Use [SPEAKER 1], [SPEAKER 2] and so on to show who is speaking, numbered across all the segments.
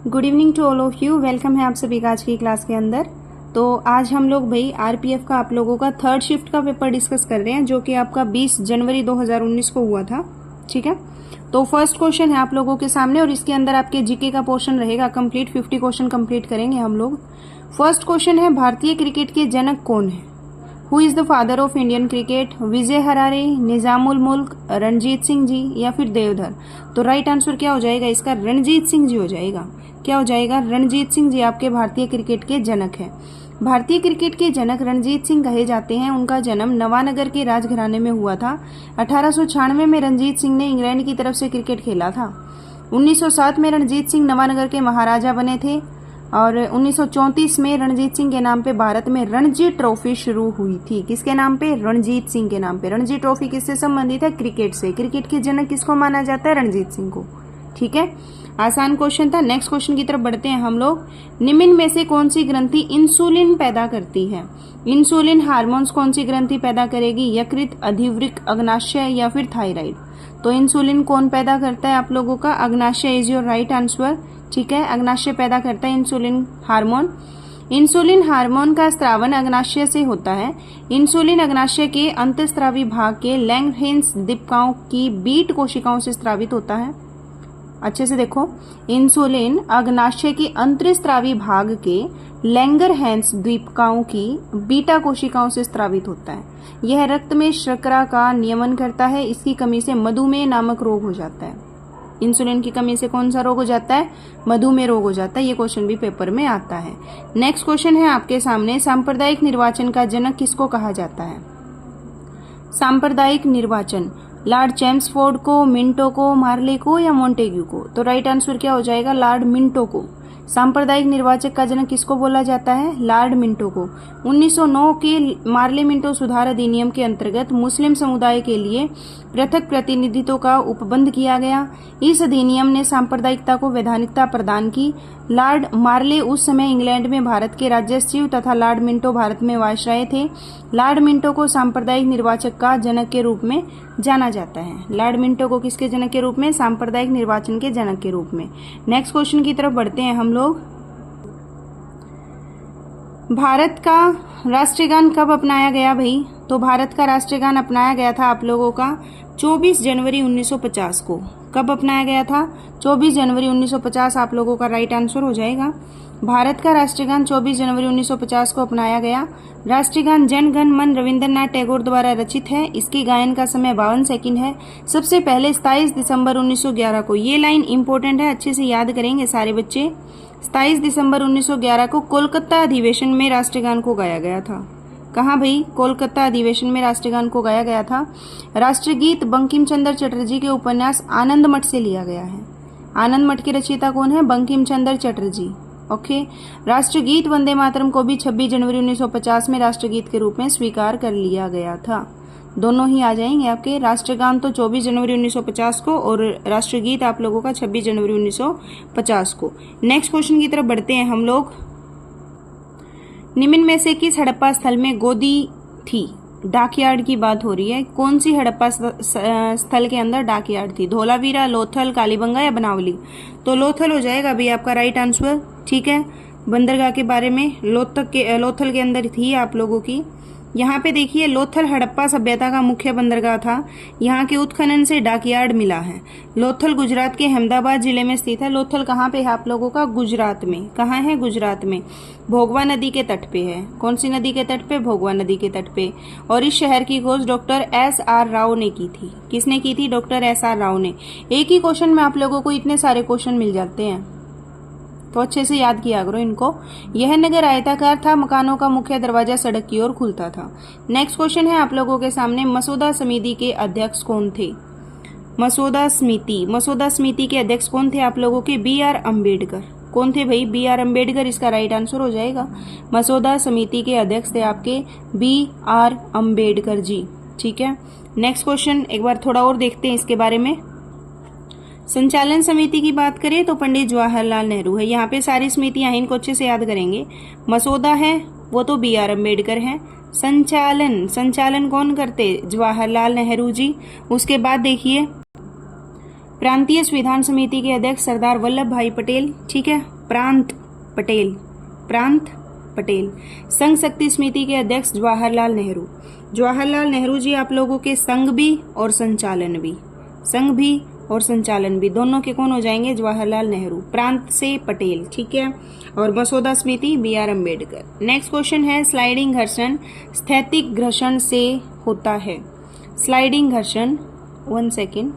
[SPEAKER 1] Good evening to all of you. Welcome है आप सभी का आज की क्लास के अंदर। तो आज हम लोग भाई आरपीएफ का आप लोगों का थर्ड शिफ्ट का पेपर डिस्कस कर रहे हैं, जो कि आपका 20 जनवरी 2019 को हुआ था। ठीक है, तो फर्स्ट क्वेश्चन है आप लोगों के सामने और इसके अंदर आपके जीके का पोर्शन रहेगा कंप्लीट। 50 क्वेश्चन कंप्लीट करेंगे हम लोग। फर्स्ट क्वेश्चन है, भारतीय क्रिकेट के जनक कौन है? Who is the father of Indian cricket? Vijay Harare, Nizamul मुल्क, रणजीत सिंह जी या फिर देवधर? तो राइट आंसर क्या हो जाएगा इसका? रणजीत सिंह जी हो जाएगा। क्या हो जाएगा? रणजीत सिंह जी आपके भारतीय क्रिकेट के जनक हैं। भारतीय क्रिकेट के जनक रणजीत सिंह कहे जाते हैं। उनका जन्म नवानगर के राजघराने में हुआ था। 1896 में रणजीत सिंह ने इंग्लैंड की तरफ से क्रिकेट खेला था। 1907 में रणजीत सिंह नवानगर के महाराजा बने थे और 1934 में रणजीत सिंह के नाम पे भारत में रणजी ट्रॉफी शुरू हुई थी। किसके नाम पे? रणजीत सिंह के नाम पे। रणजी ट्रॉफी किससे संबंधित है? क्रिकेट से। क्रिकेट के जनक किसको माना जाता है? रणजीत सिंह को। ठीक है, आसान क्वेश्चन था। नेक्स्ट क्वेश्चन की तरफ बढ़ते हैं हम लोग। निम्न में से कौन सी ग्रंथि इंसुलिन पैदा करती है? इंसुलिन हार्मोन्स कौन सी ग्रंथि पैदा करेगी? यकृत, अधिवृक्क, अग्नाशय या फिर थायराइड? तो इंसुलिन कौन पैदा करता है आप लोगों का? अग्नाशय इज योर राइट आंसर। ठीक है, अग्नाशय पैदा करता है इंसुलिन हार्मोन। इंसुलिन हार्मोन का स्रावन अग्नाशय से होता है। इंसुलिन अग्नाशय के अंतःस्रावी भाग के लैंगरहैंस दीपिकाओं की बीट कोशिकाओं से स्रावित होता है। अच्छे से देखो, इंसुलिन अग्नाशय के अंतःस्रावी भाग के लैंगरहैंस दीपिकाओं की बीटा कोशिकाओं से स्रावित होता है। यह रक्त में शर्करा का नियमन करता है। इसकी कमी से मधुमेह नामक रोग हो जाता है। इंसुलिन की कमी से कौन सा रोग हो जाता है? मधुमेह रोग हो जाता है। ये क्वेश्चन भी पेपर में आता है। नेक्स्ट क्वेश्चन है आपके सामने, सांप्रदायिक निर्वाचन का जनक किसको कहा जाता है? सांप्रदायिक निर्वाचन लॉर्ड चेम्सफोर्ड को, मिंटो को, मार्ले को या मोंटेग्यू को? तो राइट आंसर क्या हो जाएगा? लॉर्ड मिंटो को। सांप्रदायिक निर्वाचक का जनक किसको बोला जाता है? लॉर्ड मिंटो को। 1909 के मार्ले मिंटो सुधार अधिनियम के अंतर्गत मुस्लिम समुदाय के लिए पृथक प्रतिनिधित्व का उपबंध किया गया। इस अधिनियम ने सांप्रदायिकता को वैधानिकता प्रदान की। लॉर्ड मार्ले उस समय इंग्लैंड में भारत के राज्य सचिव तथा लॉर्ड मिंटो भारत में वायसराय थे। लॉर्ड मिंटो को सांप्रदायिक निर्वाचक का जनक के रूप में जाना जाता है। लॉर्ड मिंटो को किसके जनक के रूप में? सांप्रदायिक निर्वाचन के जनक के रूप में। नेक्स्ट क्वेश्चन की तरफ बढ़ते हैं हम लोग। भारत का राष्ट्रीय गान कब अपनाया गया भाई? तो भारत का राष्ट्रीय गान अपनाया गया था आप लोगों का 24 जनवरी 1950 को। कब अपनाया गया था? 24 जनवरी 1950 आप लोगों का राइट आंसर हो जाएगा। भारत का राष्ट्रीय गान 24 जनवरी 1950 को अपनाया गया। राष्ट्रीय गान जन गण मन रविंद्रनाथ टैगोर द्वारा रचित है। इसकी गायन का समय 52 सेकंड है। सबसे पहले 27 दिसंबर 1911 को, ये लाइन इंपॉर्टेंट है, अच्छे से याद करेंगे सारे बच्चे। 27 दिसंबर 1911 को कोलकाता अधिवेशन में राष्ट्रीय गान को गाया गया था। कहाँ भाई? कोलकाता अधिवेशन में राष्ट्रीय गान को गाया गया था। राष्ट्रीय गीत बंकिम चंद्र चटर्जी के उपन्यास आनंद मठ से लिया गया है। आनंद मठ के रचयिता कौन है? बंकिम चंद्र चटर्जी। ओके, राष्ट्रीय गीत वंदे मातरम को भी 26 जनवरी 1950 में राष्ट्रीय गीत के रूप में स्वीकार कर लिया गया था। दोनों ही आ जाएंगे आपके। राष्ट्रीय गान तो 24 जनवरी 1950 को और राष्ट्रीय गीत आप लोगों का 26 जनवरी 1950 को। नेक्स्ट क्वेश्चन की तरफ बढ़ते हैं हम लोग। निम्न में से किस हड़प्पा स्थल में गोदी थी? डाकयार्ड की बात हो रही है। कौन सी हड़प्पा स्थल के अंदर डाकयार्ड थी? धोलावीरा, लोथल, कालीबंगा या बनावली? तो लोथल हो जाएगा अभी आपका राइट आंसर। ठीक है, बंदरगाह के बारे में लोथल के अंदर थी आप लोगों की। यहाँ पे देखिए, लोथल हड़प्पा सभ्यता का मुख्य बंदरगाह था। यहाँ के उत्खनन से डाकयार्ड मिला है। लोथल गुजरात के अहमदाबाद जिले में स्थित है। लोथल कहाँ पे है आप लोगों का? गुजरात में। कहाँ है? गुजरात में। भोगवा नदी के तट पे है। कौन सी नदी के तट पे? भोगवा नदी के तट पे। और इस शहर की खोज डॉक्टर S.R. राव ने की थी। किसने की थी? Doctor S.R. राव ने। एक ही क्वेश्चन में आप लोगों को इतने सारे क्वेश्चन मिल जाते हैं, तो अच्छे से याद किया करो इनको। यह नगर आयताकार था। मकानों का मुख्य दरवाजा सड़क की ओर खुलता था। नेक्स्ट क्वेश्चन है आप लोगों के सामने, मसौदा समिति के अध्यक्ष कौन थे? मसौदा समिति के अध्यक्ष कौन थे आप लोगों के? B.R. अम्बेडकर। कौन थे भाई? B.R. अम्बेडकर इसका राइट आंसर हो जाएगा। मसौदा समिति के अध्यक्ष थे आपके B.R. अम्बेडकर जी। ठीक है, नेक्स्ट क्वेश्चन एक बार थोड़ा और देखते हैं इसके बारे में। संचालन समिति की बात करें तो पंडित जवाहरलाल नेहरू है। यहाँ पे सारी समितियां हैं, इनको अच्छे से याद करेंगे। मसौदा है वो तो B.R. अम्बेडकर है। संचालन कौन करते? जवाहरलाल नेहरू जी। उसके बाद देखिए प्रांतीय संविधान समिति के अध्यक्ष सरदार वल्लभ भाई पटेल, ठीक है। प्रांत पटेल, प्रांत पटेल। संघ शक्ति समिति के अध्यक्ष जवाहरलाल नेहरू। जवाहरलाल नेहरू जी आप लोगों के संघ भी और संचालन भी, संघ भी और संचालन भी दोनों के कौन हो जाएंगे? जवाहरलाल नेहरू। प्रांत से पटेल, ठीक है। और मसौदा समिति B R Ambedkar. Next question है स्लाइडिंग घर्षण स्थैतिक घर्षण से होता है। स्लाइडिंग घर्षण, 1 सेकेंड,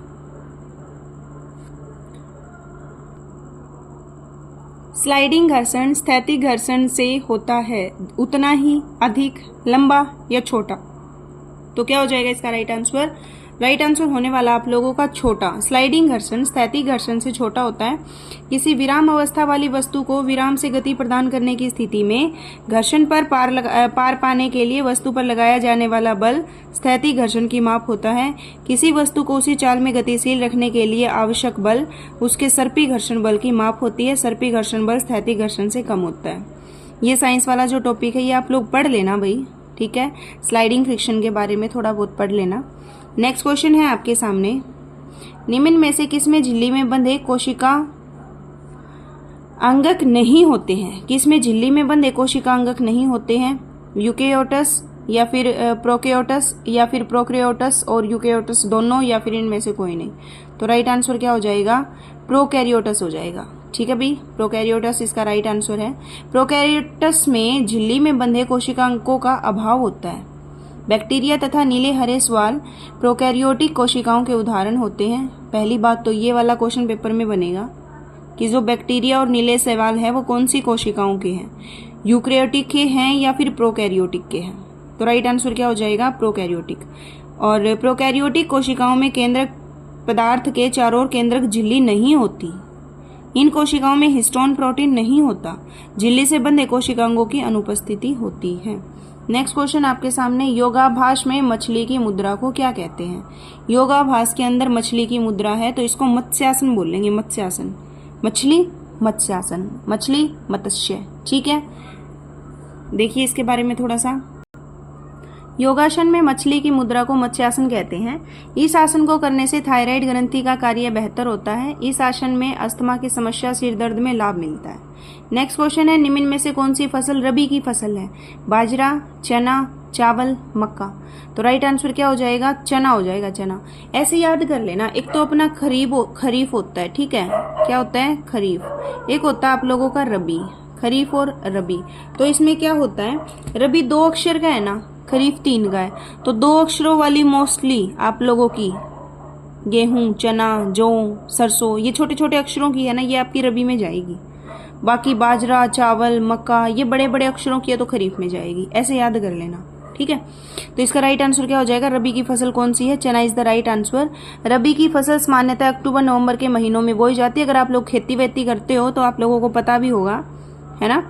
[SPEAKER 1] स्लाइडिंग घर्षण स्थैतिक घर्षण से होता है, उतना ही, अधिक, लंबा या छोटा। तो क्या हो जाएगा इसका राइट आंसर? राइट आंसर होने वाला आप लोगों का छोटा। स्लाइडिंग घर्षण स्थैतिक घर्षण से छोटा होता है। किसी विराम अवस्था वाली वस्तु को विराम से गति प्रदान करने की स्थिति में घर्षण पर पार पाने के लिए वस्तु पर लगाया जाने वाला बल स्थैतिक घर्षण की माप होता है। किसी वस्तु को उसी चाल में गतिशील रखने के लिए आवश्यक बल उसके सर्पी घर्षण बल की माप होती है। सर्पी घर्षण बल स्थैतिक घर्षण से कम होता है। ये साइंस वाला जो टॉपिक है ये आप लोग पढ़ लेना भाई, ठीक है। स्लाइडिंग फ्रिक्शन के बारे में थोड़ा बहुत पढ़ लेना। नेक्स्ट क्वेश्चन है आपके सामने, निम्न में से किसमें झिल्ली में बंधे कोशिका अंगक नहीं होते हैं? किसमें झिल्ली में बंधे कोशिका अंगक नहीं होते हैं? यूकेरियोटस या फिर प्रोकैरियोटस या फिर प्रोकैरियोटस और यूकेरियोटस दोनों, या फिर इनमें से कोई नहीं। तो राइट आंसर क्या हो जाएगा? प्रोकैरियोटस हो जाएगा, ठीक है भाई। प्रोकैरियोटस इसका राइट आंसर है। प्रोकैरियोटस में झिल्ली में बंधे कोशिका अंगों का अभाव होता है। बैक्टीरिया तथा नीले हरे स्वाल प्रोकैरियोटिक कोशिकाओं के उदाहरण होते हैं। पहली बात तो ये वाला क्वेश्चन पेपर में बनेगा कि जो बैक्टीरिया और नीले शैवाल है वो कौन सी कोशिकाओं के हैं, यूकैरियोटिक के हैं या फिर प्रोकैरियोटिक के हैं। तो राइट आंसर क्या हो जाएगा? प्रोकैरियोटिक। और प्रोकैरियोटिक कोशिकाओं में केंद्रक पदार्थ के चारों ओर केंद्रक झिल्ली नहीं होती। इन कोशिकाओं में हिस्टोन प्रोटीन नहीं होता। झिल्ली से बंधे कोशिकांगों की अनुपस्थिति होती है। नेक्स्ट क्वेश्चन आपके सामने, योगाभ्यास में मछली की मुद्रा को क्या कहते हैं? योगाभ्यास के अंदर मछली की मुद्रा है तो इसको मत्स्यासन बोलेंगे। मत्स्यासन, मछली मत्स्यासन, मछली मत्स्य, ठीक है। देखिए इसके बारे में थोड़ा सा, योगासन में मछली की मुद्रा को मत्स्यासन कहते हैं। इस आसन को करने से थायराइड ग्रंथि का कार्य बेहतर होता है। इस आसन में अस्थमा की समस्या, सिर दर्द में लाभ मिलता है। नेक्स्ट क्वेश्चन है, निम्न में से कौन सी फसल रबी की फसल है? बाजरा, चना, चावल, मक्का। तो राइट आंसर क्या हो जाएगा? चना हो जाएगा, चना। ऐसे याद कर लेना, एक तो अपना खरीफ होता है, ठीक है। क्या होता है? खरीफ। एक होता है आप लोगों का रबी, खरीफ और रबी। तो इसमें क्या होता है, रबी 2 अक्षर का है ना, खरीफ 3 का है। तो 2 अक्षरों वाली मोस्टली आप लोगों की गेहूं, चना, जौ, सरसों, ये छोटे छोटे अक्षरों की है ना, ये आपकी रबी में जाएगी। बाकी बाजरा, चावल, मक्का, ये बड़े बड़े अक्षरों की है तो खरीफ में जाएगी। ऐसे याद कर लेना, ठीक है। तो इसका राइट आंसर क्या हो जाएगा? रबी की फसल कौन सी है? चना इज द राइट आंसर। रबी की फसल सामान्यतः अक्टूबर नवंबर के महीनों में बोई जाती है। अगर आप लोग खेती वेती करते हो तो आप लोगों को पता भी होगा, है ना,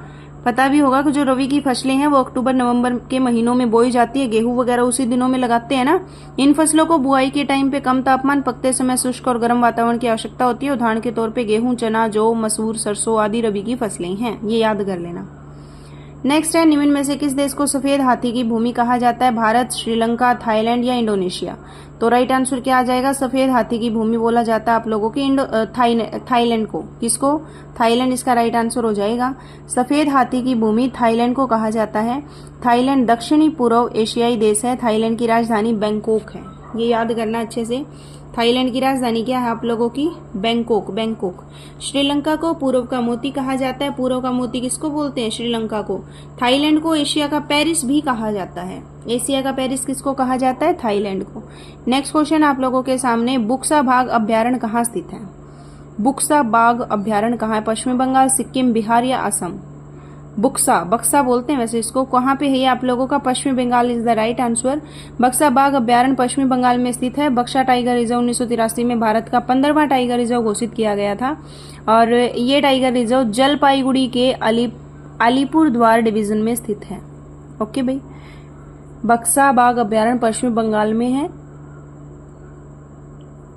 [SPEAKER 1] पता भी होगा कि जो रबी की फसलें हैं वो अक्टूबर नवंबर के महीनों में बोई जाती है। गेहूं वगैरह उसी दिनों में लगाते हैं ना। इन फसलों को बुआई के टाइम पे कम तापमान, पकते समय शुष्क और गर्म वातावरण की आवश्यकता होती है। उदाहरण के तौर पे गेहूं, चना, जौ, मसूर, सरसों आदि रबी की फसलें हैं, ये याद कर लेना। नेक्स्ट है, निम्न में से किस देश को सफेद हाथी की भूमि कहा जाता है? भारत, श्रीलंका, थाईलैंड या इंडोनेशिया। तो राइट आंसर क्या आ जाएगा? सफेद हाथी की भूमि बोला जाता है आप लोगों की थाईलैंड को। किसको? थाईलैंड इसका राइट आंसर हो जाएगा। सफेद हाथी की भूमि थाईलैंड को कहा जाता है। थाईलैंड दक्षिणी पूर्व एशियाई देश है। थाईलैंड की राजधानी बैंकॉक है, ये याद करना अच्छे से। थाईलैंड की राजधानी क्या है आप लोगों की? Bangkok, Bangkok. श्रीलंका को पूर्व का मोती कहा जाता है। पूर्व का मोती किसको बोलते हैं? श्रीलंका को। थाईलैंड को एशिया का पेरिस भी कहा जाता है। एशिया का पेरिस किसको कहा जाता है? थाईलैंड को। नेक्स्ट क्वेश्चन आप लोगों के सामने, बुक्सा बाघ अभ्यारण्य कहाँ स्थित है? बुक्सा बाघ अभ्यारण्य कहाँ है? पश्चिम बंगाल, सिक्किम, बिहार या असम। बक्सा बोलते हैं वैसे इसको। कहाँ पे है ये आप लोगों का? Paschim Bangal is the right answer. Buxa बाघ अभ्यारण्य पश्चिमी बंगाल में स्थित है। बक्सा टाइगर रिजर्व 1983 में भारत का 15वां टाइगर रिजर्व घोषित किया गया था और ये टाइगर रिजर्व जलपाईगुड़ी के अलीपुर द्वार डिवीजन में स्थित है। ओके भाई, बक्सा बाघ अभ्यारण्य पश्चिमी बंगाल में है।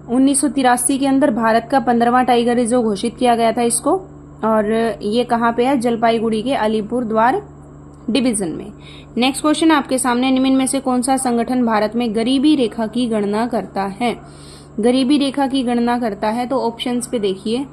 [SPEAKER 1] 1983 के अंदर भारत का 15वां टाइगर रिजर्व घोषित किया गया था इसको, और ये कहाँ पे है? जलपाईगुड़ी के अलीपुर द्वार डिवीजन में। नेक्स्ट क्वेश्चन आपके सामने, निम्न में से कौन सा संगठन भारत में गरीबी रेखा की गणना करता है? गरीबी रेखा की गणना करता है तो ऑप्शंस पे देखिए,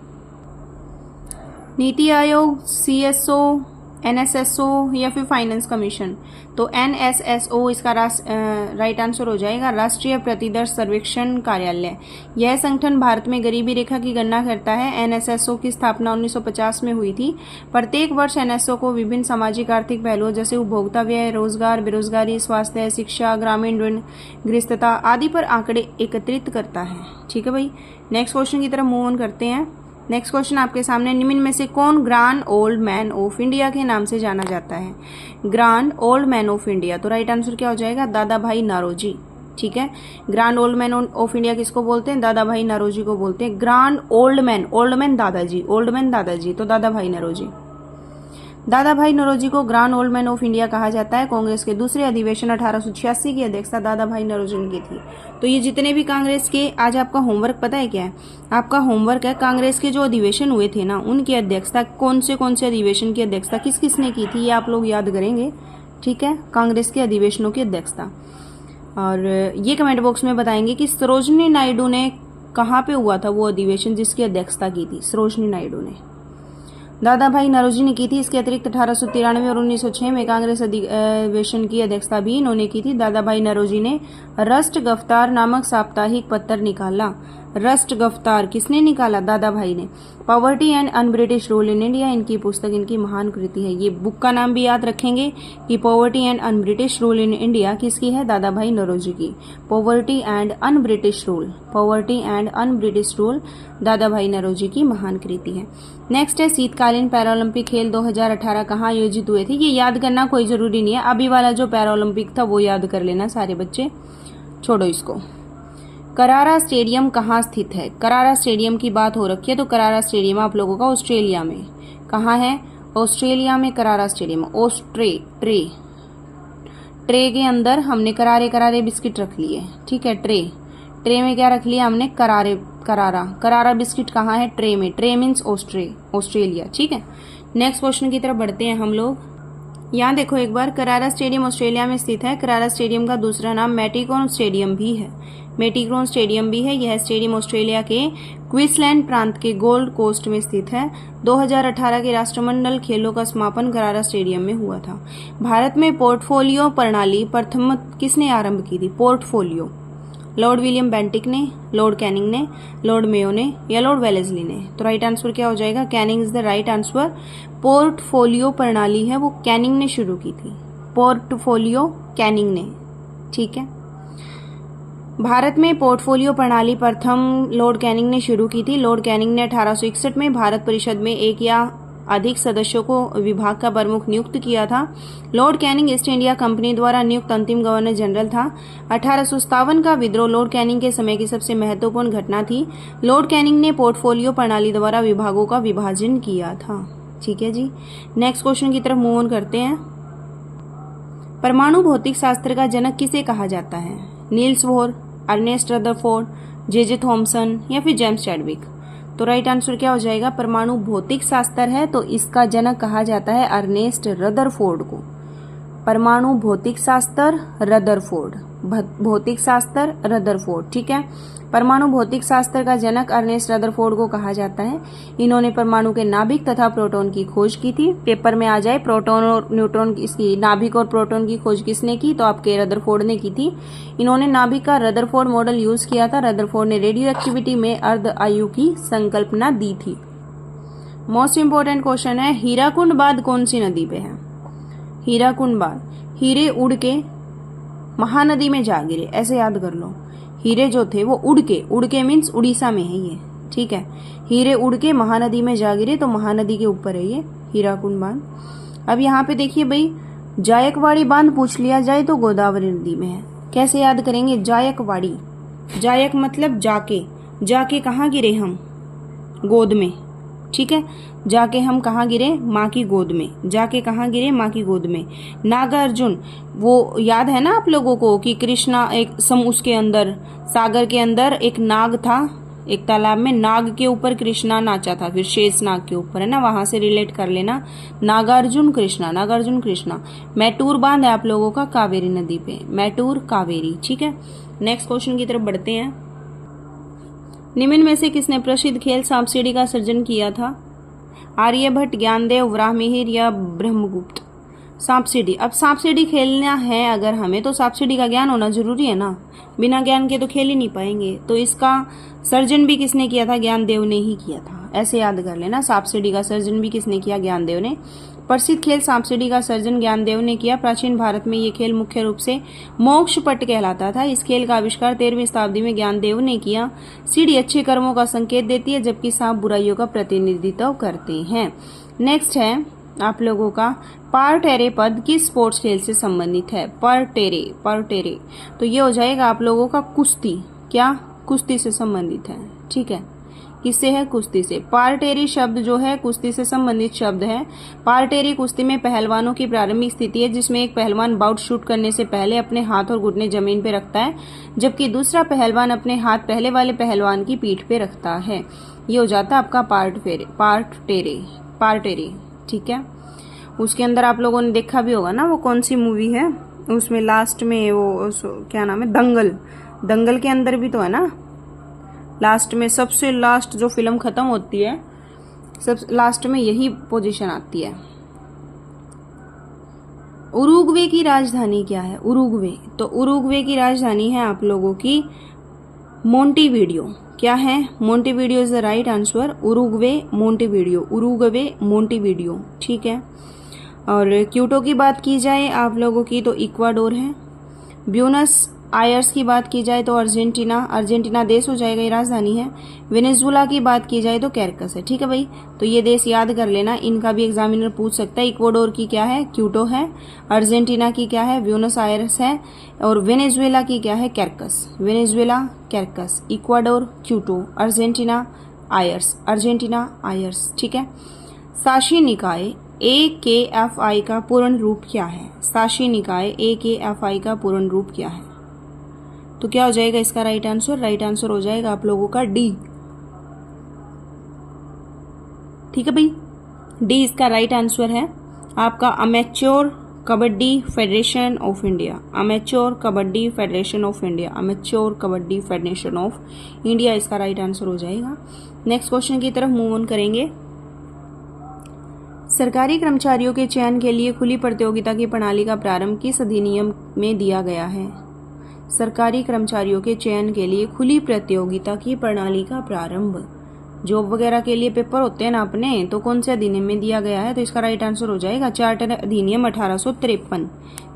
[SPEAKER 1] नीति आयोग, CSO, NSSO या फिर फाइनेंस कमीशन? तो NSSO इसका राइट आंसर हो जाएगा, राष्ट्रीय प्रतिदर्श सर्वेक्षण कार्यालय। यह संगठन भारत में गरीबी रेखा की गणना करता है। NSSO की स्थापना 1950 में हुई थी। प्रत्येक वर्ष NSO को विभिन्न सामाजिक आर्थिक पहलुओं जैसे उपभोक्ता व्यय, रोजगार, बेरोजगारी, स्वास्थ्य, शिक्षा, ग्रामीण ऋण, गृहस्थता आदि पर आंकड़े एकत्रित करता है। ठीक है भाई, नेक्स्ट क्वेश्चन की तरफ मूव ऑन करते हैं। नेक्स्ट क्वेश्चन आपके सामने, निम्न में से कौन grand old man of India के नाम से जाना जाता है? Grand old man of India, तो राइट आंसर क्या हो जाएगा? दादा भाई नौरोजी। ठीक है, grand old man of India किसको बोलते हैं? दादा भाई नौरोजी को बोलते हैं। ग्रांड ओल्ड मैन दादाजी, ओल्ड मैन दादाजी, तो दादा भाई नौरोजी। दादा भाई नौरोजी को grand old man of India कहा जाता है। कांग्रेस के दूसरे अधिवेशन 1886 की अध्यक्षता दादा भाई नौरोजी ने की थी। तो ये जितने भी कांग्रेस के, आज आपका होमवर्क पता है क्या है? आपका होमवर्क है कांग्रेस के जो अधिवेशन हुए थे ना, उनकी अध्यक्षता कौन से अधिवेशन की अध्यक्षता किस किसने की थी, ये आप लोग याद करेंगे। ठीक है, कांग्रेस के अधिवेशनों की अध्यक्षता। और ये कमेंट बॉक्स में बताएंगे कि सरोजिनी नायडू ने कहाँ पे हुआ था वो अधिवेशन जिसकी अध्यक्षता की थी सरोजिनी नायडू ने? दादा भाई नौरोजी ने की थी। इसके अतिरिक्त 1893 और 1906 में कांग्रेस अधिवेशन की अध्यक्षता भी इन्होंने की थी। दादा भाई नौरोजी ने राष्ट्र गफ्तार नामक साप्ताहिक पत्र निकाला। राष्ट्र गफ्तार किसने निकाला? दादा भाई ने। Poverty and un British rule in India इनकी पुस्तक, इनकी महान कृति है। ये बुक का नाम भी याद रखेंगे कि poverty and un British rule in India किसकी है? दादा भाई नौरोजी की। Poverty and un British rule, poverty and un British rule दादा भाई नौरोजी की महान कृति है। नेक्स्ट है, शीतकालीन पैरालंपिक खेल 2018 कहाँ आयोजित हुए थे? ये याद करना कोई जरूरी नहीं है, अभी वाला जो पैरालंपिक था वो याद कर लेना सारे बच्चे, छोड़ो इसको। करारा स्टेडियम कहाँ स्थित है? करारा स्टेडियम की बात हो रखी है, तो करारा स्टेडियम आप लोगों का ऑस्ट्रेलिया में। कहाँ है? ऑस्ट्रेलिया में करारा स्टेडियम। ट्रे के अंदर हमने करारे बिस्किट रख लिए। ठीक है, ट्रे में क्या रख लिया हमने? करारा बिस्किट कहाँ है? ट्रे में। Tray means Australia. ठीक है, नेक्स्ट क्वेश्चन की तरफ बढ़ते हैं हम लोग। यहाँ देखो एक बार, करारा स्टेडियम ऑस्ट्रेलिया में स्थित है। करारा स्टेडियम का दूसरा नाम मेटिकोन स्टेडियम भी है। मेटिकोन स्टेडियम भी है। यह स्टेडियम ऑस्ट्रेलिया के क्वींसलैंड प्रांत के गोल्ड कोस्ट में स्थित है। 2018 के राष्ट्रमंडल खेलों का समापन करारा स्टेडियम में हुआ था। भारत में पोर्टफोलियो प्रणाली प्रथम किसने आरंभ की थी? पोर्टफोलियो, लॉर्ड विलियम बेंटिक ने, लॉर्ड कैनिंग ने, लॉर्ड मेयो ने या लॉर्ड वेलेस्ली ने? तो राइट आंसर क्या हो जाएगा? Canning is the right answer. Portfolio प्रणाली है वो कैनिंग ने शुरू की थी। पोर्टफोलियो कैनिंग ने। ठीक है, भारत में पोर्टफोलियो प्रणाली प्रथम लॉर्ड कैनिंग ने शुरू की थी। लॉर्ड कैनिंग ने 1861 में भारत परिषद में एक या अधिक सदस्यों को विभाग का प्रमुख नियुक्त किया था। Lord Canning east India company द्वारा नियुक्त अंतिम गवर्नर जनरल था। 1857 का विद्रोह लॉर्ड कैनिंग के समय की सबसे महत्वपूर्ण घटना थी। लॉर्ड कैनिंग ने पोर्टफोलियो प्रणाली द्वारा विभागों का विभाजन किया था। ठीक है जी, नेक्स्ट क्वेश्चन की तरफ मूव ऑन करते हैं। परमाणु भौतिक शास्त्र का जनक किसे कहा जाता है? Niels Bohr, Ernest Rutherford, J Thomson या फिर जेम्स चैडविक? तो राइट आंसर क्या हो जाएगा? परमाणु भौतिक शास्त्र है तो इसका जनक कहा जाता है अर्नेस्ट रदरफोर्ड को। परमाणु भौतिक शास्त्र रदरफोर्ड, भौतिक शास्त्र रदरफोर्ड। ठीक है, परमाणु भौतिक शास्त्र का जनक अर्नेस्ट रदरफोर्ड को कहा जाता है। इन्होंने परमाणु के नाभिक तथा प्रोटॉन की खोज की थी। पेपर में आ जाए प्रोटॉन और न्यूट्रॉन, इसकी नाभिक और प्रोटॉन की खोज किसने की? तो आपके रदरफोर्ड ने की थी। इन्होंने नाभिक का रदरफोर्ड मॉडल यूज किया था। रदरफोर्ड ने रेडियो एक्टिविटी में अर्ध आयु की संकल्पना दी थी। मोस्ट इंपोर्टेंट क्वेश्चन है, हीराकुंड बांध कौन सी नदी पे है? हीराकुंड बांध, हीरे उड़ के महानदी में जा गिरे, ऐसे याद कर लो। हीरे जो थे वो उड़ के मीन्स उड़ीसा में है ये। ठीक है, हीरे उड़ के महानदी में जा गिरे, तो महानदी के ऊपर है ये हीराकुंड बांध। अब यहाँ पे देखिए भाई, जायकवाड़ी बांध पूछ लिया जाए तो गोदावरी नदी में है। कैसे याद करेंगे? जायकवाड़ी, जायक मतलब जाके कहाँ गिरे हम? गोद में। ठीक है, जाके हम कहाँ गिरे? माँ की गोद में। जाके कहाँ गिरे? माँ की गोद में। नागार्जुन, वो याद है ना आप लोगों को कि कृष्णा एक उसके अंदर सागर के अंदर एक नाग था, एक तालाब में नाग के ऊपर कृष्णा नाचा था, फिर शेष नाग के ऊपर, है ना, वहां से रिलेट कर लेना। नागार्जुन कृष्णा, नागार्जुन कृष्णा। मैटूर बांध है आप लोगों का कावेरी नदी पे, मैटूर कावेरी। ठीक है, नेक्स्ट क्वेश्चन की तरफ बढ़ते हैं। निम्न में से किसने प्रसिद्ध खेल सांप सीढ़ी का सृजन किया था? आर्यभट्ट, ज्ञानदेव, वराहमिहिर या ब्रह्मगुप्त। सांप सीढ़ी। अब सांप सीढ़ी खेलना है अगर हमें तो सांप सीढ़ी का ज्ञान होना जरूरी है ना, बिना ज्ञान के तो खेल ही नहीं पाएंगे। तो इसका सर्जन भी किसने किया था? ज्ञानदेव ने ही किया था। ऐसे याद कर लेना, सांप सीढ़ी का सर्जन भी किसने किया? ज्ञानदेव ने। प्रसिद्ध खेल सांप सीढ़ी का सर्जन ज्ञानदेव ने किया। प्राचीन भारत में ये खेल मुख्य रूप से मोक्षपट कहलाता था। इस खेल का आविष्कार 13वीं शताब्दी में ज्ञानदेव ने किया। सीढ़ी अच्छे कर्मों का संकेत देती है, जबकि सांप बुराइयों का प्रतिनिधित्व करते हैं। नेक्स्ट है आप लोगों का पारटेरे पद किस स्पोर्ट्स खेल से संबंधित है? पारटेरे तो ये हो जाएगा आप लोगों का कुश्ती। क्या? कुश्ती से संबंधित है। ठीक है, किससे है? कुश्ती से। पारटेरी शब्द जो है कुश्ती से संबंधित शब्द है। पारटेरी कुश्ती में पहलवानों की प्रारंभिक स्थिति है, जिसमें एक पहलवान बाउट शूट करने से पहले अपने हाथ और घुटने जमीन पे रखता है, जबकि दूसरा पहलवान अपने हाथ पहले वाले पहलवान की पीठ पे रखता है। ये हो जाता है आपका पारटेरी। ठीक है, उसके अंदर आप लोगों ने देखा भी होगा ना, वो कौन सी मूवी है उसमें लास्ट में वो क्या नाम है, दंगल के अंदर भी तो है ना, लास्ट में सबसे लास्ट जो फिल्म खत्म होती है सब लास्ट में यही पोजीशन आती है। उरुग्वे की राजधानी क्या है? उरुग्वे तो उरुग्वे की राजधानी है आप लोगों की मोंटेविडियो। क्या है? मोंटेविडियो is the right answer. Uruguay मोंटेविडियो। ठीक है, और क्यूटो की बात की जाए आप लोगों की तो इक्वाडोर है। ब्यूनस आयर्स की बात की जाए तो अर्जेंटीना देश हो जाएगा, ये राजधानी है। वेनेजुला की बात की जाए तो कैरकस है। ठीक है भाई, तो ये देश याद कर लेना, इनका भी एग्जामिनर पूछ सकता है। इक्वाडोर की क्या है? क्यूटो है। अर्जेंटीना की क्या है? ब्यूनस आयर्स है। और वेनेजुएला की क्या है? Caracas. Venezuela Caracas, Ecuador Quito, Argentina Aires. ठीक है, शासी निकाय AKFI का पूर्ण रूप क्या है? शासी निकाय AKFI का पूर्ण रूप क्या है? तो क्या हो जाएगा इसका राइट आंसर? राइट आंसर हो जाएगा आप लोगों का डी। ठीक है भाई, डी इसका राइट आंसर है आपका amateur kabaddi federation of India. Amateur kabaddi federation of India इसका राइट आंसर हो जाएगा। नेक्स्ट क्वेश्चन की तरफ मूव ऑन करेंगे। सरकारी कर्मचारियों के चयन के लिए खुली प्रतियोगिता की प्रणाली का प्रारंभ किस अधिनियम में दिया गया है? सरकारी कर्मचारियों के चयन के लिए खुली प्रतियोगिता की प्रणाली का प्रारंभ, जॉब वगैरह के लिए पेपर होते हैं ना अपने, तो कौन से अधिनियम में दिया गया है? तो इसका राइट आंसर हो जाएगा चार्टर अधिनियम 1853।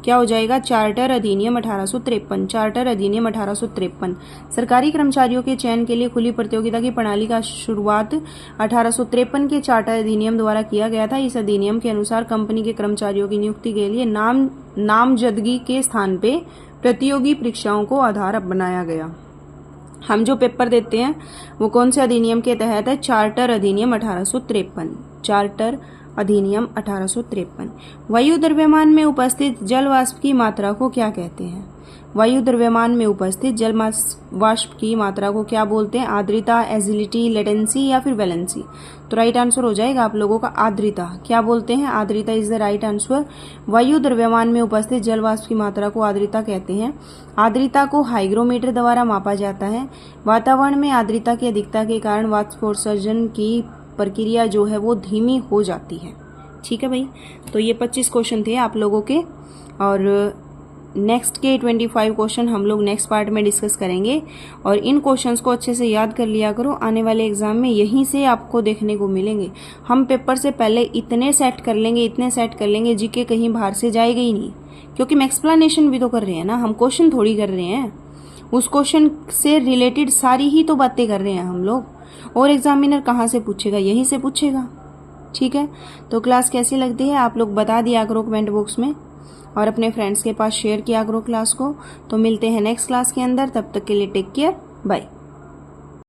[SPEAKER 1] क्या हो जाएगा? चार्टर अधिनियम 1853। सरकारी कर्मचारियों के चयन के लिए खुली प्रतियोगिता की प्रणाली का शुरुआत 1853 के चार्टर अधिनियम द्वारा किया गया था। इस अधिनियम के अनुसार कंपनी के कर्मचारियों की नियुक्ति के लिए नामजदगी के स्थान पे प्रतियोगी परीक्षाओं को आधार बनाया गया। हम जो पेपर देते हैं वो कौन से अधिनियम के तहत है? चार्टर अधिनियम 1853। वायु द्रव्यमान में उपस्थित जल वाष्प की मात्रा को क्या कहते हैं? वायु द्रव्यमान में उपस्थित जल वाष्प की मात्रा को क्या बोलते हैं? आर्द्रता, एजिलिटी, लेटेंसी या फिर वैलेंसी। तो राइट आंसर हो जाएगा आप लोगों का आर्द्रता। क्या बोलते हैं? आर्द्रता इज द राइट आंसर। वायु द्रव्यमान में उपस्थित जल वाष्प की मात्रा को आर्द्रता कहते हैं। आर्द्रता को हाइग्रोमीटर द्वारा मापा जाता है। वातावरण में आर्द्रता की अधिकता के कारण वाष्पोत्सर्जन की प्रक्रिया जो है वो धीमी हो जाती है। ठीक है भाई, तो ये 25 क्वेश्चन थे आप लोगों के, और नेक्स्ट के 25 क्वेश्चन हम लोग नेक्स्ट पार्ट में डिस्कस करेंगे। और इन क्वेश्चंस को अच्छे से याद कर लिया करो, आने वाले एग्जाम में यहीं से आपको देखने को मिलेंगे। हम पेपर से पहले इतने सेट कर लेंगे जीके कहीं बाहर से जाएगा ही नहीं, क्योंकि हम एक्सप्लेनेशन भी तो कर रहे हैं ना, हम क्वेश्चन थोड़ी कर रहे हैं। उस क्वेश्चन से रिलेटेड सारी ही तो बातें कर रहे हैं हम लोग, और एग्जामिनर कहाँ से पूछेगा? यहीं से पूछेगा। ठीक है, तो क्लास कैसी लगती है आप लोग बता दिया करो कमेंट बॉक्स में, और अपने फ्रेंड्स के पास शेयर किया करो क्लास को। तो मिलते हैं नेक्स्ट क्लास के अंदर, तब तक के लिए टेक केयर, बाय।